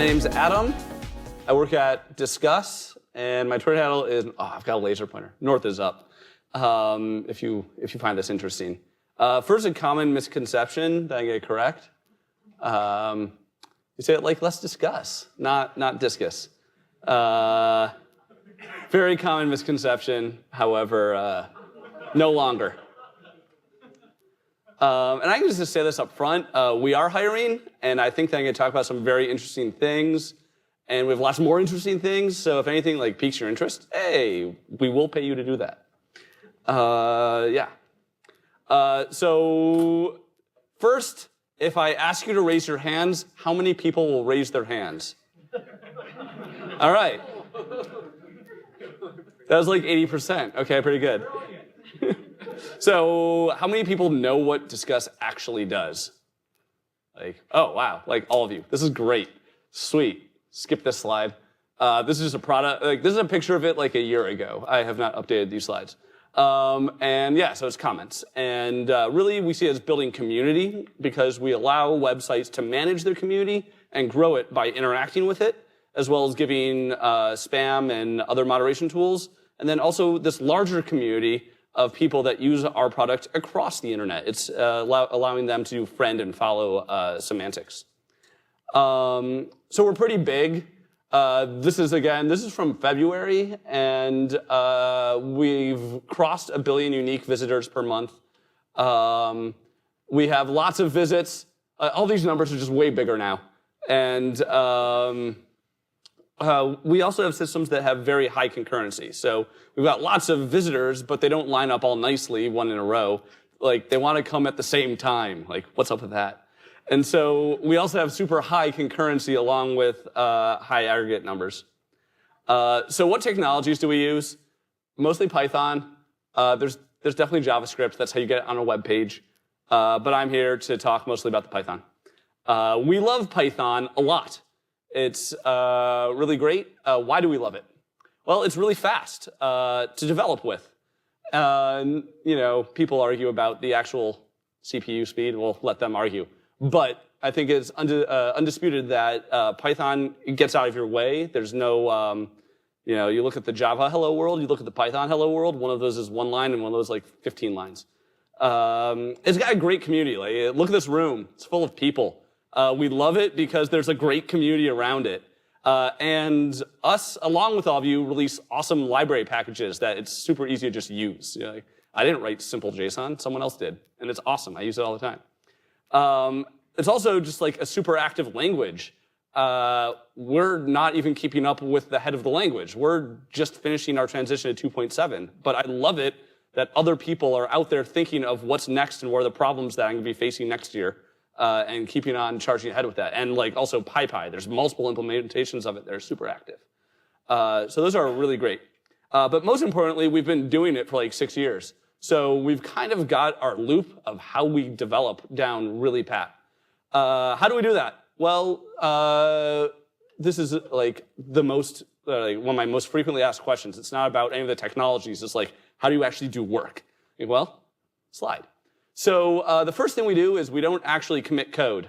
name's Adam. I work at Disqus, and my Twitter handle is, I've got a laser pointer. North is up, if you find this interesting. First, a common misconception that I get correct. You say it like, let's discuss, not discus. Very common misconception, however, no longer. And I can just say this up front. We are hiring, and I think that I'm going to talk about some very interesting things. And we have lots more interesting things, so if anything like piques your interest, hey, we will pay you to do that. So first, if I ask you to raise your hands, how many people will raise their hands? All right. That was like 80%. Okay, pretty good. So how many people know what Disqus actually does? Like, oh, wow, like all of you. This is great. Sweet. Skip this slide. This is just a product, like this is a picture of it like a year ago. I have not updated these slides. And yeah, so it's comments. And really we see it as building community because we allow websites to manage their community and grow it by interacting with it, as well as giving spam and other moderation tools. And then also this larger community of people that use our product across the internet. It's allowing them to friend and follow semantics. So we're pretty big. This is from February, and we've crossed 1 billion unique visitors per month. We have lots of visits. All these numbers are just way bigger now. And we also have systems that have very high concurrency. So we've got lots of visitors, but they don't line up all nicely, one in a row. Like, they want to come at the same time. Like, what's up with that? And so we also have super high concurrency along with high aggregate numbers. So what technologies do we use? Mostly Python. There's definitely JavaScript. That's how you get it on a web page. But I'm here to talk mostly about the Python. We love Python a lot. It's really great. Why do we love it? Well, it's really fast to develop with. People argue about the actual CPU speed. We'll let them argue. But I think it's undisputed that Python gets out of your way. There's no, you look at the Java hello world, you look at the Python hello world. One of those is 1 line, and one of those is like 15 lines. It's got a great community. Like, look at this room. It's full of people. We love it because there's a great community around it. And us, along with all of you, release awesome library packages that it's super easy to just use. I didn't write simple JSON, someone else did. And it's awesome, I use it all the time. It's also just like a super active language. We're not even keeping up with the head of the language. We're just finishing our transition to 2.7. But I love it that other people are out there thinking of what's next and what are the problems that I'm going to be facing next year. And keeping on charging ahead with that. And like also PyPy, there's multiple implementations of it that are super active. So those are really great. But most importantly, we've been doing it for like 6 years. So we've kind of got our loop of how we develop down really pat. How do we do that? Well, this is like the most, one of my most frequently asked questions. It's not about any of the technologies. It's like, how do you actually do work? Well, slide. So the first thing we do is we don't actually commit code.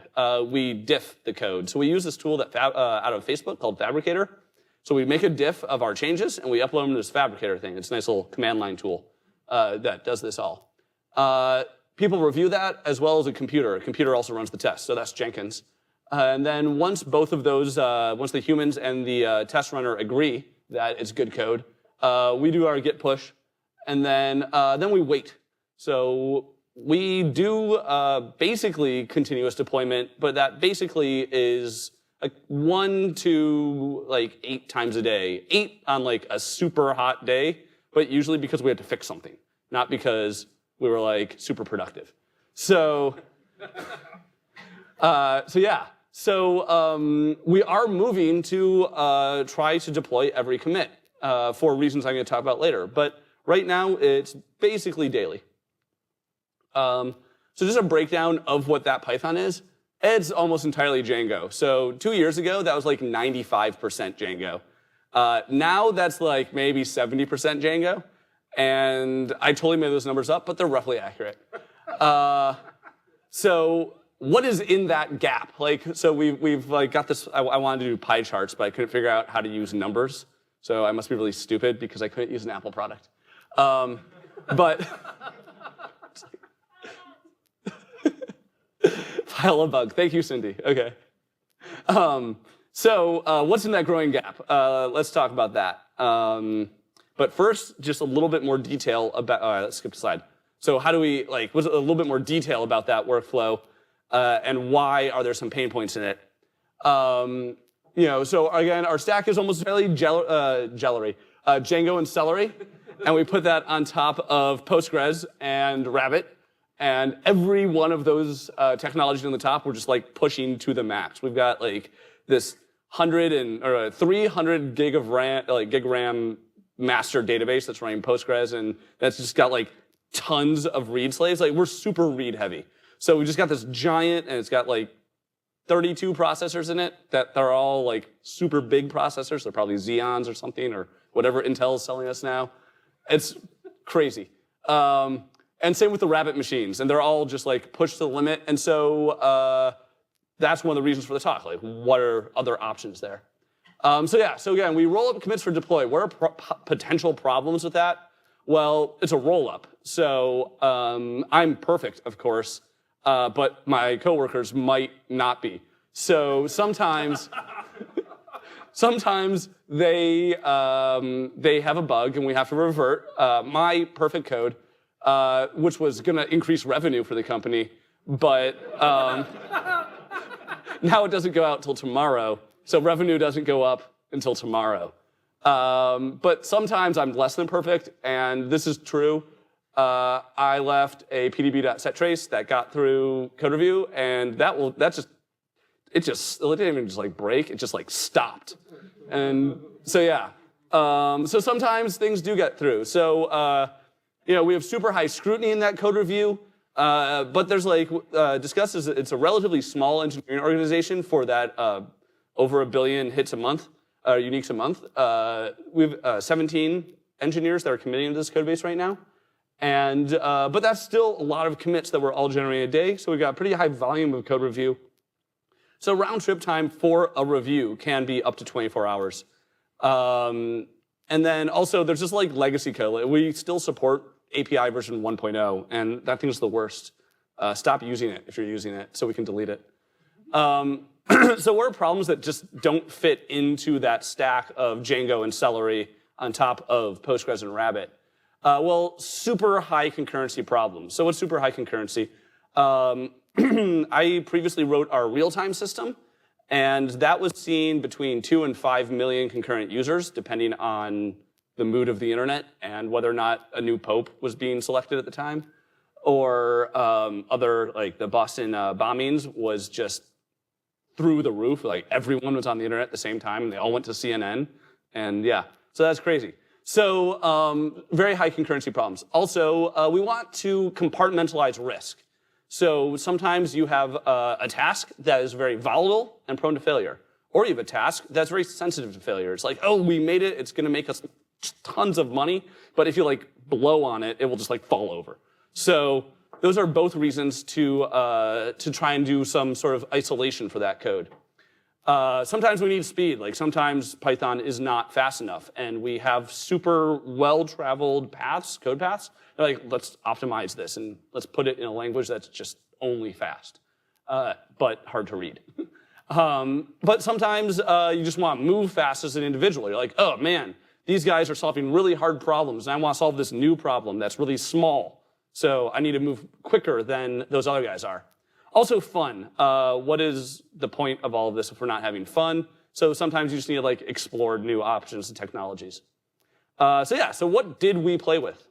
We diff the code. So we use this tool that out of Facebook called Fabricator. So we make a diff of our changes, and we upload them to this Fabricator thing. It's a nice little command line tool that does this all. People review that as well as a computer. A computer also runs the test, so that's Jenkins. And then once both of those, once the humans and the test runner agree that it's good code, we do our git push, and then we wait. So we do basically continuous deployment, but that basically is like 1 to like 8 times a day. 8 on like a super hot day, but usually because we had to fix something, not because we were like super productive. So, yeah. So we are moving to try to deploy every commit for reasons I'm going to talk about later. But right now it's basically daily. So just a breakdown of what that Python is. It's almost entirely Django. So 2 years ago, that was like 95% Django. Now that's like maybe 70% Django. And I totally made those numbers up, but they're roughly accurate. So what is in that gap? Like, so we've like got this, I wanted to do pie charts, but I couldn't figure out how to use numbers. So I must be really stupid because I couldn't use an Apple product. But file a bug. Thank you, Cindy. Okay. So what's in that growing gap? Let's talk about that. But first, just a little bit more detail about, let's skip a slide. So how do we, like, what's a little bit more detail about that workflow and why are there some pain points in it? You know, so again, our stack is almost fairly Django and Celery, and we put that on top of Postgres and Rabbit, and every one of those technologies on the top, we're just like pushing to the max. We've got like this 300 gig of RAM, gig RAM master database that's running Postgres, and that's just got like tons of read slaves. Like, we're super read heavy. So we just got this giant, and it's got like 32 processors in it that are all like super big processors. They're probably Xeons or something, or whatever Intel is selling us now. It's crazy. And same with the Rabbit machines, and they're all just like pushed to the limit. And so that's one of the reasons for the talk. Like, what are other options there? So again, we roll up commits for deploy. What are potential problems with that? Well, it's a roll up. So I'm perfect, of course. But my coworkers might not be. So sometimes they have a bug and we have to revert. My perfect code, which was going to increase revenue for the company, but now it doesn't go out till tomorrow. So revenue doesn't go up until tomorrow. But sometimes I'm less than perfect, and this is true. I left a pdb.setTrace that got through code review, and it didn't even just like break, it just like stopped. And so yeah, so sometimes things do get through. So you know, we have super high scrutiny in that code review, but there's like, Disqus it's a relatively small engineering organization for that over 1 billion hits a month, uniques a month. We have 17 engineers that are committing to this code base right now. And, but that's still a lot of commits that we're all generating a day. So we've got a pretty high volume of code review. So round trip time for a review can be up to 24 hours. And then also there's just like legacy code. We still support API version 1.0, and that thing's the worst. Stop using it if you're using it so we can delete it. So what are problems that just don't fit into that stack of Django and Celery on top of Postgres and Rabbit? Well, super high concurrency problems. So what's super high concurrency? I previously wrote our real-time system, and that was seen between 2 and 5 million concurrent users, depending on the mood of the internet and whether or not a new pope was being selected at the time. Or other, like the Boston bombings was just through the roof. Like, everyone was on the internet at the same time, and they all went to CNN. And yeah, so that's crazy. So very high concurrency problems. Also, we want to compartmentalize risk. So sometimes you have a task that is very volatile and prone to failure. Or you have a task that's very sensitive to failure. It's like, oh, we made it. It's going to make us tons of money. But if you like blow on it, it will just like fall over. So those are both reasons to try and do some sort of isolation for that code. Sometimes we need speed. Like, sometimes Python is not fast enough, and we have super well-traveled paths, code paths. They're like, let's optimize this, and let's put it in a language that's just only fast, but hard to read. But sometimes you just want to move fast as an individual. You're like, oh man, these guys are solving really hard problems, and I want to solve this new problem that's really small. So I need to move quicker than those other guys are. Also fun. What is the point of all of this if we're not having fun? So sometimes you just need to like explore new options and technologies. So what did we play with?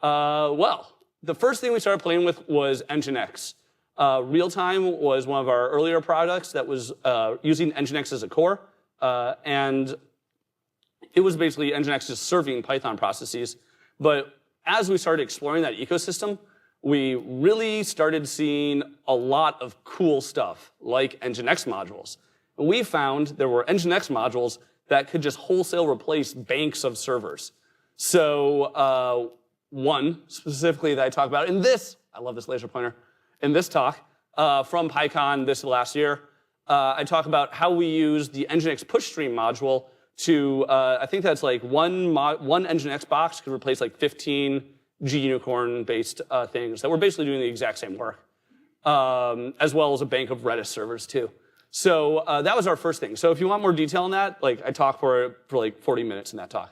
Well, the first thing we started playing with was nginx. Realtime was one of our earlier products that was using nginx as a core. And it was basically nginx just serving Python processes. But as we started exploring that ecosystem, we really started seeing a lot of cool stuff like nginx modules. We found there were nginx modules that could just wholesale replace banks of servers. So one specifically that I talk about in this, I love this laser pointer, in this talk, from PyCon this last year. I talk about how we use the nginx push stream module to, I think that's like one nginx box could replace like 15 gunicorn-based things that were basically doing the exact same work, as well as a bank of Redis servers too. So that was our first thing. So if you want more detail on that, like I talk for like 40 minutes in that talk.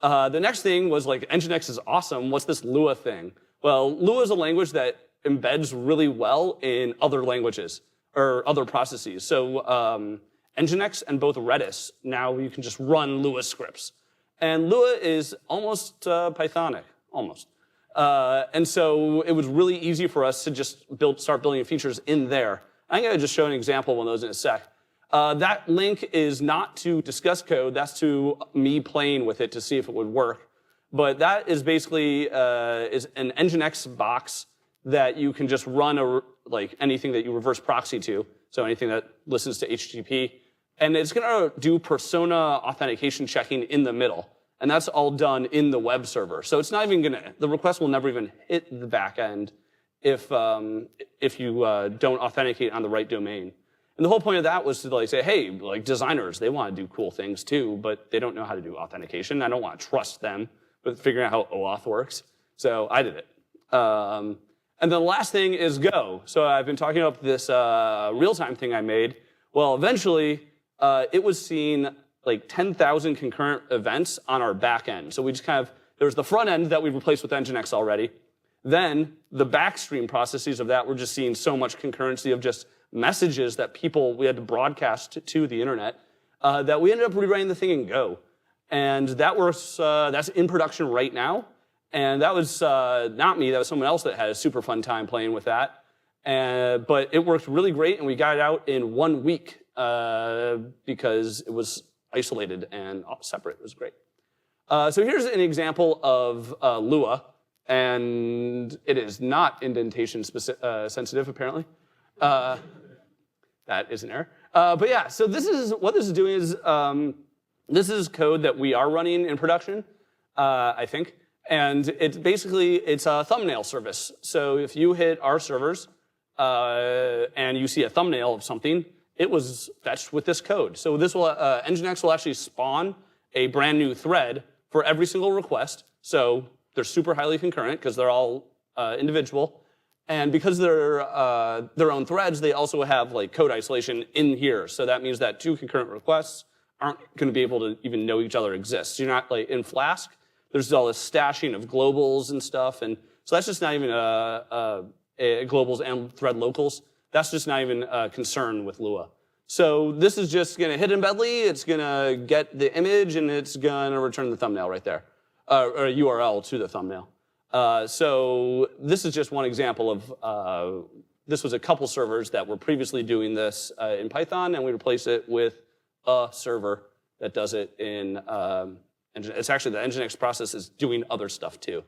The next thing was like nginx is awesome. What's this Lua thing? Well, Lua is a language that embeds really well in other languages or other processes. So nginx and both Redis, now you can just run Lua scripts. And Lua is almost Pythonic, almost. And so it was really easy for us to just start building features in there. I'm going to just show an example of one of those in a sec. That link is not to discuss code. That's to me playing with it to see if it would work. But that is basically is an nginx box that you can just run like anything that you reverse proxy to, so anything that listens to HTTP. And it's going to do persona authentication checking in the middle. And that's all done in the web server. So it's not even going to, the request will never even hit the back end if you don't authenticate on the right domain. And the whole point of that was to like say, hey, like designers, they want to do cool things too, but they don't know how to do authentication. I don't want to trust them with figuring out how OAuth works. So I did it. And then the last thing is Go. So I've been talking about this real-time thing I made. Well, eventually, it was seeing like 10,000 concurrent events on our back end. So we just kind of, there was the front end that we replaced with nginx already. Then the backstream processes of that were just seeing so much concurrency of just messages that we had to broadcast to the internet that we ended up rewriting the thing in Go. And that works, that's in production right now. And that was not me, that was someone else that had a super fun time playing with that. But it worked really great, and we got it out in 1 week because it was isolated and separate. It was great. So here's an example of Lua, and it is not indentation sensitive, apparently. That is an error. But yeah, so what this is doing is this is code that we are running in production, I think. And it's a thumbnail service. So if you hit our servers and you see a thumbnail of something, it was fetched with this code. So this will, nginx will actually spawn a brand new thread for every single request. So they're super highly concurrent because they're all individual. And because they're their own threads, they also have like code isolation in here. So that means that two concurrent requests aren't going to be able to even know each other exists. You're not like in Flask. There's all this stashing of globals and stuff, and so that's just not even globals and thread locals. That's just not even a concern with Lua. So this is just going to hit embedly. It's going to get the image, and it's going to return the thumbnail right there, or a URL to the thumbnail. So this is just one example of this was a couple servers that were previously doing this in Python, and we replaced it with a server that does it in. It's actually the nginx process is doing other stuff too.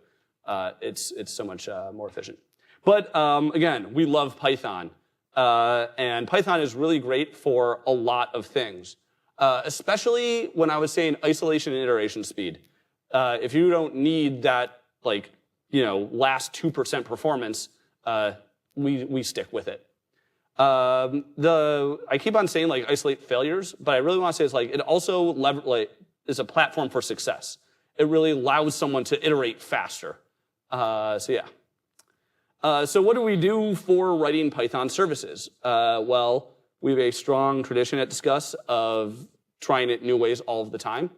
It's so much more efficient. But again, we love Python. And Python is really great for a lot of things, especially when I was saying isolation and iteration speed. If you don't need that, like, last 2% performance, we stick with it. I keep on saying like isolate failures, but I really want to say it's like it also is a platform for success. It really allows someone to iterate faster. So yeah. So what do we do for writing Python services? Well, we have a strong tradition at Disqus of trying it new ways all of the time.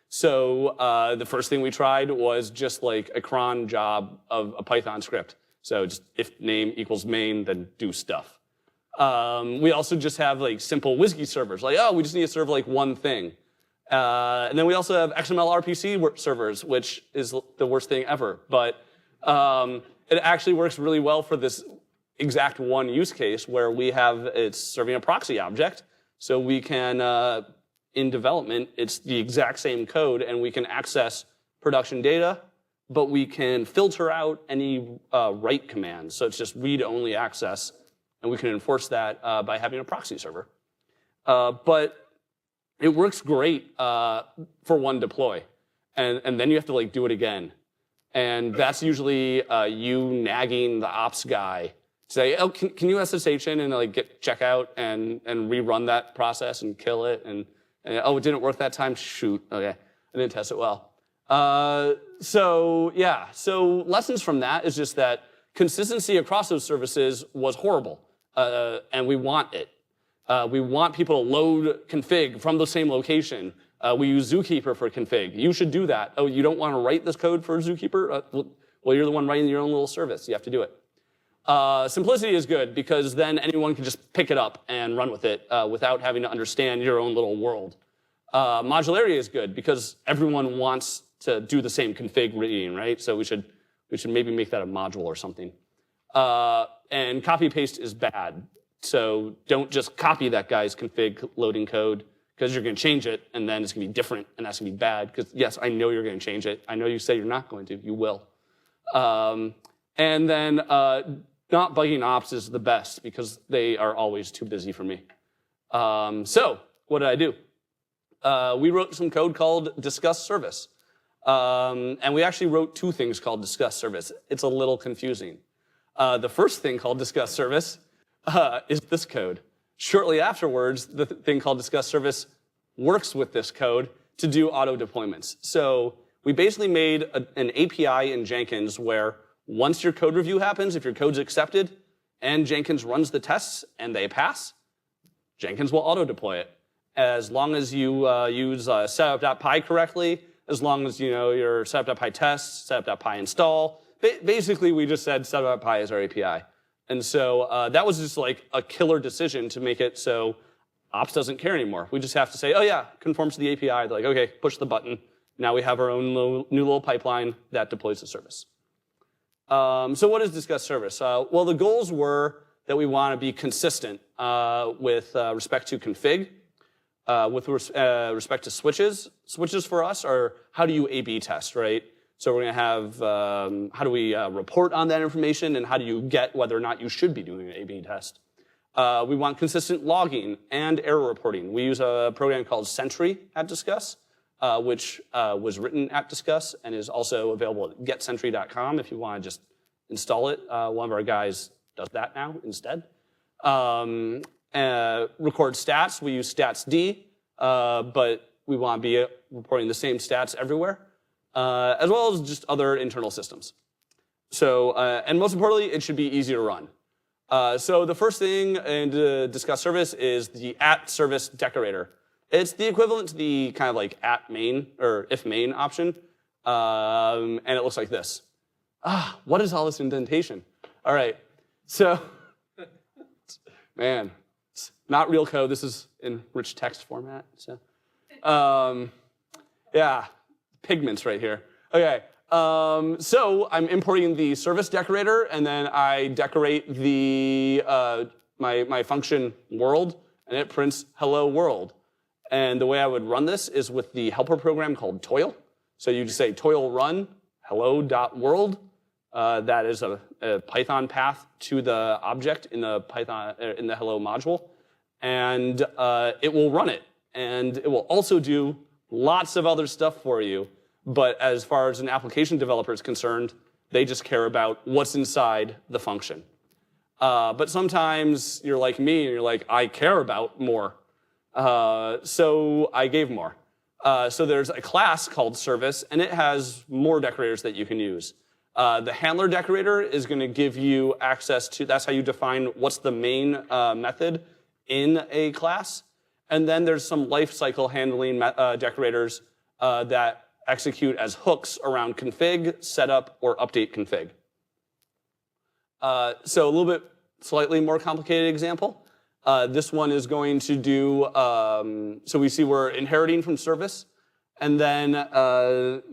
So the first thing we tried was just like a cron job of a Python script. So just if name equals main, then do stuff. We also just have like simple WSGI servers. Like, oh, we just need to serve like one thing. And then we also have XML RPC servers, which is the worst thing ever. But it actually works really well for this exact one use case where it's serving a proxy object. So we can, in development, it's the exact same code, and we can access production data, but we can filter out any write commands. So it's just read-only access, and we can enforce that by having a proxy server. But it works great for one deploy, and then you have to like do it again, and that's usually you nagging the ops guy say, oh, can you SSH in and like check out and rerun that process and kill it? And oh, it didn't work that time? Shoot, okay, I didn't test it well. So yeah, so lessons from that is just that consistency across those services was horrible, and we want it. We want people to load config from the same location. We use Zookeeper for config. You should do that. Oh, you don't want to write this code for Zookeeper? Well, you're the one writing your own little service. You have to do it. Simplicity is good because then anyone can just pick it up and run with it without having to understand your own little world. Modularity is good because everyone wants to do the same config reading, right? So we should maybe make that a module or something. And copy paste is bad. So don't just copy that guy's config loading code because you're going to change it and then it's going to be different and that's going to be bad because yes, I know you're going to change it. I know you say you're not going to. You will. And then not bugging ops is the best because they are always too busy for me. So what did I do? We wrote some code called Disqus service. And we actually wrote two things called Disqus service. It's a little confusing. The first thing called Disqus service is this code. Shortly afterwards, the thing called Disqus service works with this code to do auto deployments. So we basically made an API in Jenkins where once your code review happens, if your code's accepted and Jenkins runs the tests and they pass, Jenkins will auto deploy it. As long as you use setup.py correctly, as long as you know your setup.py tests, setup.py install. Basically, we just said setup.py is our API. And so that was just like a killer decision to make it so ops doesn't care anymore. We just have to say, oh yeah, conforms to the API. They're like, okay, push the button. Now we have our own new little pipeline that deploys the service. So what is Disqus service? Well, the goals were that we want to be consistent with respect to config, with respect to switches. Switches for us are how do you A/B test, right? So we're going to have how do we report on that information and how do you get whether or not you should be doing an A/B test. We want consistent logging and error reporting. We use a program called Sentry at Disqus, which was written at Disqus and is also available at getsentry.com if you want to just install it. One of our guys does that now instead. Record stats, we use statsd, but we want to be reporting the same stats everywhere, as well as just other internal systems. So, and most importantly, it should be easy to run. So the first thing in the Disqus service is the @service decorator. It's the equivalent to the kind of like @main or if main option, and it looks like this. What is all this indentation? All right, so, man, it's not real code. This is in rich text format. So, yeah, pigments right here. Okay, so I'm importing the service decorator, and then I decorate the my function world, and it prints hello world. And the way I would run this is with the helper program called toil. So you just say toil run hello.world. That is a Python path to the object in the Python in the hello module, and it will run it. And it will also do lots of other stuff for you. But as far as an application developer is concerned, they just care about what's inside the function. But sometimes you're like me and you're like, I care about more. So I gave more. So there's a class called service, and it has more decorators that you can use. The handler decorator is going to give you access to, that's how you define what's the main method in a class. And then there's some lifecycle handling decorators that execute as hooks around config, setup, or update config. So a little bit slightly more complicated example. This one is going to do, so we see we're inheriting from service, and then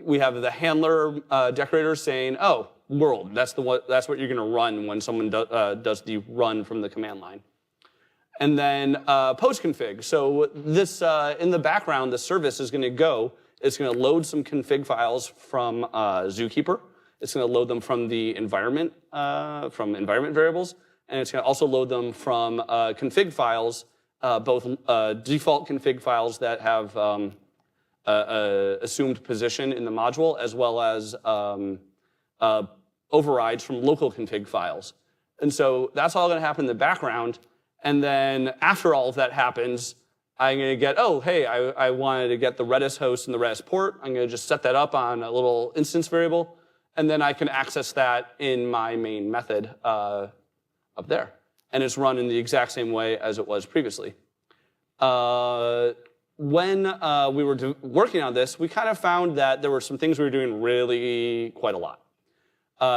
we have the handler decorator saying, oh, world, that's what you're going to run when someone does the run from the command line. And then post config. So this, in the background, the service is going to go, it's going to load some config files from Zookeeper. It's going to load them from the environment, from environment variables. And it's going to also load them from config files, both default config files that have assumed position in the module, as well as overrides from local config files. And so that's all going to happen in the background. And then after all of that happens, I'm going to get, oh, hey, I wanted to get the Redis host and the Redis port. I'm going to just set that up on a little instance variable. And then I can access that in my main method up there. And it's run in the exact same way as it was previously. When we were working on this, we kind of found that there were some things we were doing really quite a lot.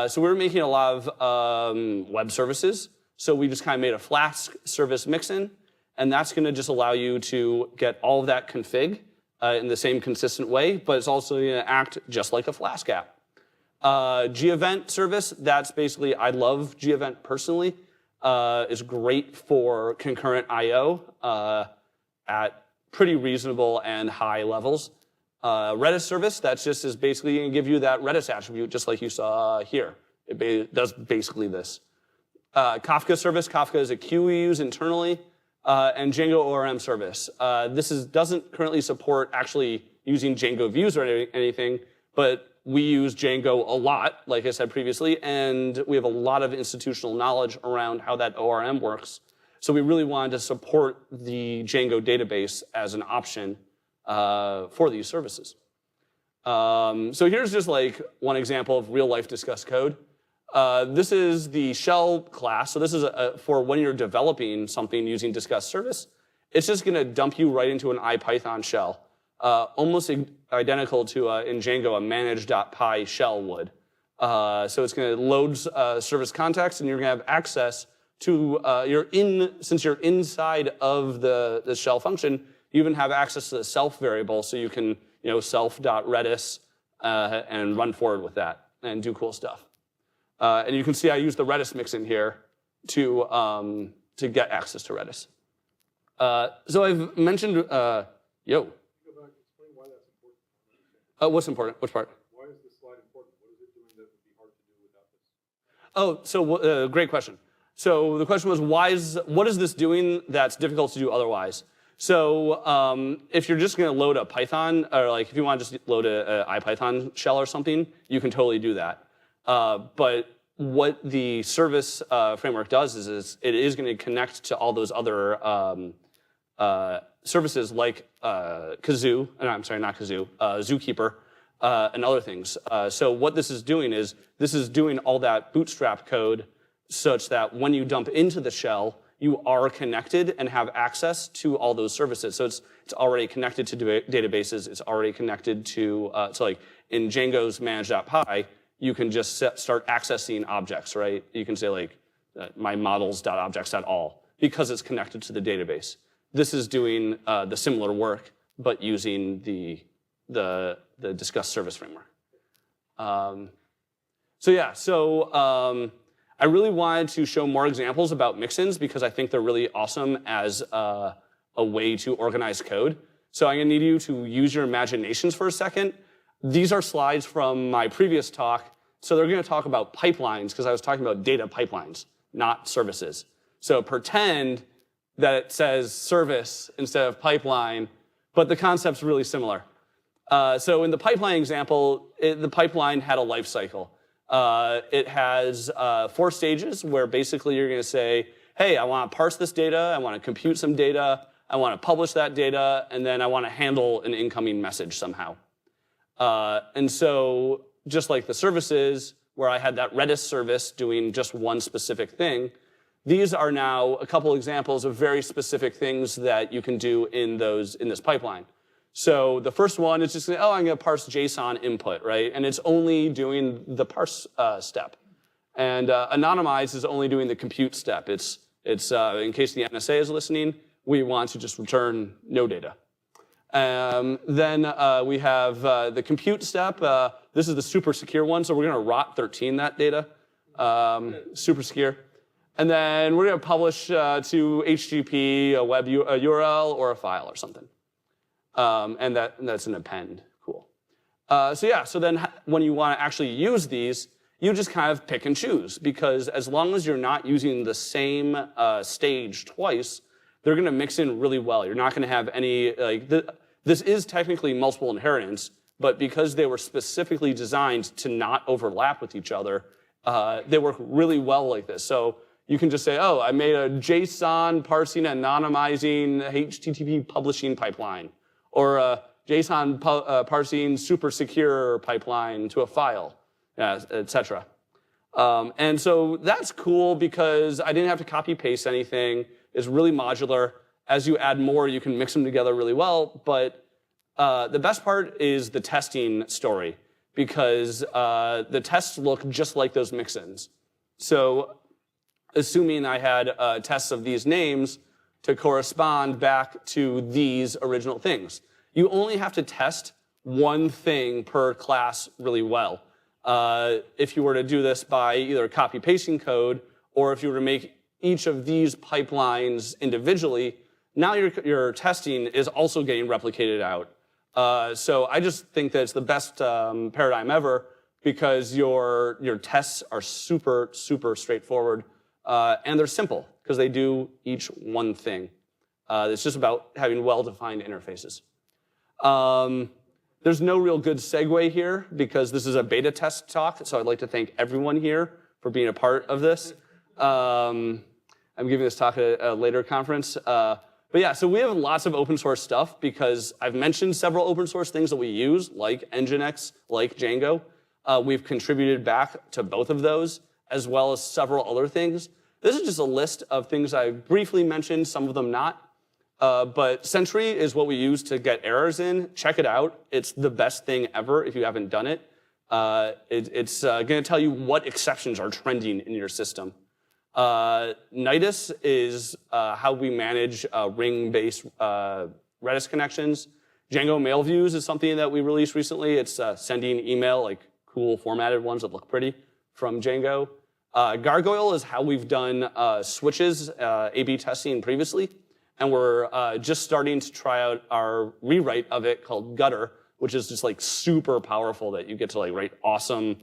So we were making a lot of web services. So we just kind of made a Flask service mixin, and that's going to just allow you to get all of that config in the same consistent way, but it's also going to act just like a Flask app. Gevent service, that's basically, I love Gevent personally. It's great for concurrent I/O at pretty reasonable and high levels. Redis service, that's just is basically going to give you that Redis attribute, just like you saw here. It does basically this. Kafka service, Kafka is a queue we use internally, and Django ORM service. This doesn't currently support actually using Django views or anything, but we use Django a lot, like I said previously, and we have a lot of institutional knowledge around how that ORM works. So we really wanted to support the Django database as an option for these services. So here's just like one example of real-life Disqus code. This is the shell class. So this is for when you're developing something using Disqus service. It's just going to dump you right into an IPython shell, almost identical to, in Django, a manage.py shell would. So it's going to load service context, and you're going to have access to, since you're inside of the shell function, you even have access to the self variable, so you can, self.redis and run forward with that and do cool stuff. And you can see I use the Redis mixin here to get access to Redis. So I've mentioned, Go back, explain why that's important. What's important? Which part? Why is this slide important? What is it doing that would be hard to do without this? Oh, so great question. So the question was, what is this doing that's difficult to do otherwise? So if you're just going to load a Python, or like if you want to just load a IPython shell or something, you can totally do that. But what the service framework does is it is going to connect to all those other services like Kazoo, I'm sorry, not Kazoo, Zookeeper, and other things. So what this is doing is this is doing all that bootstrap code such that when you dump into the shell, you are connected and have access to all those services. So it's already connected to databases. It's already connected to, so like in Django's manage.py, you can just start accessing objects, right? You can say like my models.objects.all because it's connected to the database. This is doing the similar work, but using the Disqus service framework. I really wanted to show more examples about mixins because I think they're really awesome as a way to organize code. So I'm gonna need you to use your imaginations for a second. These are slides from my previous talk. So they're gonna talk about pipelines because I was talking about data pipelines, not services. So pretend that it says service instead of pipeline, but the concept's really similar. So in the pipeline example, the pipeline had a life cycle. It has 4 stages where basically you're going to say, hey, I want to parse this data, I want to compute some data, I want to publish that data, and then I want to handle an incoming message somehow. And so just like the services where I had that Redis service doing just one specific thing, these are now a couple examples of very specific things that you can do in this pipeline. So the first one is just, I'm going to parse JSON input, right? And it's only doing the parse step. And anonymize is only doing the compute step. It's in case the NSA is listening, we want to just return no data. Then we have the compute step. This is the super secure one, so we're going to ROT13 that data, super secure. And then we're going to publish to HTTP, a web URL, or a file or something. And that's an append. Cool. So then when you want to actually use these, you just kind of pick and choose because as long as you're not using the same stage twice, they're going to mix in really well. You're not going to have any, this is technically multiple inheritance, but because they were specifically designed to not overlap with each other, they work really well like this. So you can just say, oh, I made a JSON parsing anonymizing HTTP publishing pipeline, or a JSON parsing super secure pipeline to a file, etc. And so that's cool because I didn't have to copy paste anything. It's really modular. As you add more, you can mix them together really well. But the best part is the testing story, because the tests look just like those mixins. So assuming I had tests of these names to correspond back to these original things, you only have to test one thing per class really well. If you were to do this by either copy pasting code, or if you were to make each of these pipelines individually, now your testing is also getting replicated out. So I just think that it's the best paradigm ever, because your tests are super, super straightforward, and they're simple because they do each one thing. It's just about having well-defined interfaces. There's no real good segue here because this is a beta test talk, so I'd like to thank everyone here for being a part of this. I'm giving this talk at a later conference. But yeah, so we have lots of open source stuff because I've mentioned several open source things that we use, like nginx, like Django. We've contributed back to both of those, as well as several other things. This is just a list of things I briefly mentioned, some of them not. But Sentry is what we use to get errors in. Check it out. It's the best thing ever if you haven't done it. It's going to tell you what exceptions are trending in your system. nginx is how we manage ring-based Redis connections. Django mail views is something that we released recently. It's sending email, like cool formatted ones that look pretty from Django. Gargoyle is how we've done switches, A/B testing previously. And we're just starting to try out our rewrite of it called Gutter, which is just like super powerful that you get to like write awesome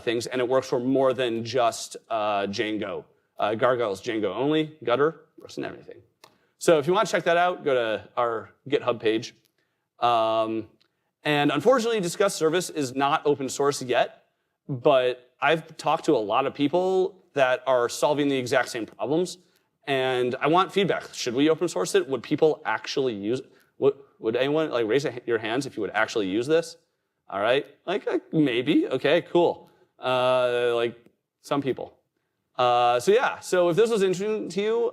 things. And it works for more than just Django. Gargoyle is Django only. Gutter works in everything. So if you want to check that out, go to our GitHub page. And unfortunately, Disqus service is not open source yet, but I've talked to a lot of people that are solving the exact same problems. And I want feedback. Should we open source it? Would people actually use it? Would anyone like raise your hands if you would actually use this? All right, like maybe. Okay, cool. Like some people. So yeah. So if this was interesting to you,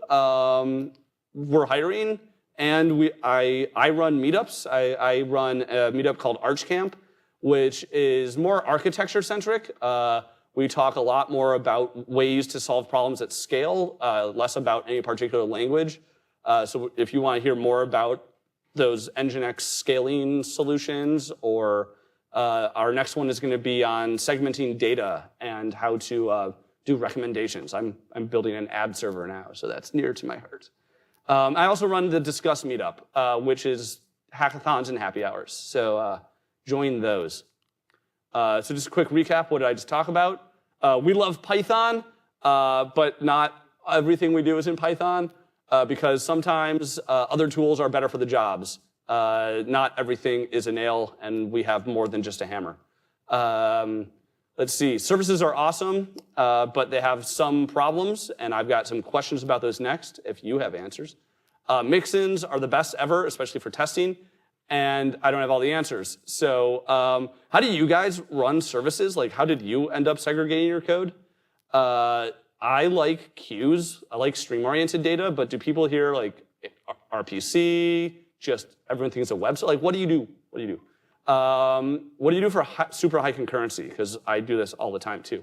we're hiring, and I run meetups. I run a meetup called ArchCamp, which is more architecture centric. We talk a lot more about ways to solve problems at scale, less about any particular language. So if you want to hear more about those nginx scaling solutions, or our next one is going to be on segmenting data and how to do recommendations. I'm building an ad server now, so that's near to my heart. I also run the Disqus meetup, which is hackathons and happy hours. So join those. So just a quick recap. What did I just talk about? We love Python, but not everything we do is in Python, because sometimes other tools are better for the jobs. Not everything is a nail, and we have more than just a hammer. Let's see. Services are awesome, but they have some problems, and I've got some questions about those next, if you have answers. Mixins are the best ever, especially for testing. And I don't have all the answers. So how do you guys run services? Like, how did you end up segregating your code? I like queues. I like stream-oriented data, but do people here like RPC? Just everyone thinks a website? Like, what do you do? What do you do? What do you do for super high concurrency? Because I do this all the time too.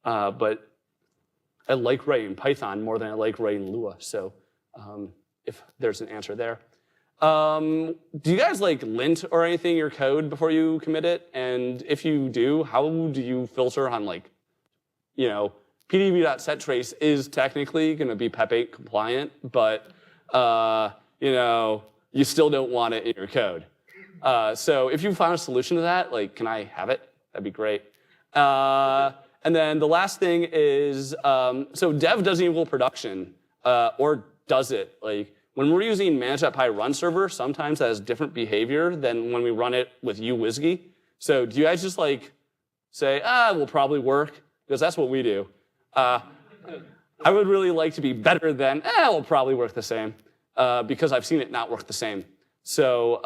But I like writing Python more than I like writing Lua. So if there's an answer there. Do you guys like lint or anything in your code before you commit it? And if you do, how do you filter on like, you know, pdb.setTrace is technically going to be PEP 8 compliant, but you know, you still don't want it in your code. So if you found a solution to that, like, can I have it? That'd be great. And then the last thing is, so dev doesn't equal production, or does it? Like, when we're using manage.py run server, sometimes that has different behavior than when we run it with uWSGI. So do you guys just like say, we'll probably work? Because that's what we do. I would really like to be better than, it'll probably work the same, because I've seen it not work the same. So,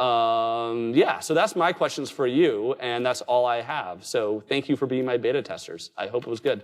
yeah, so that's my questions for you, and that's all I have. So thank you for being my beta testers. I hope it was good.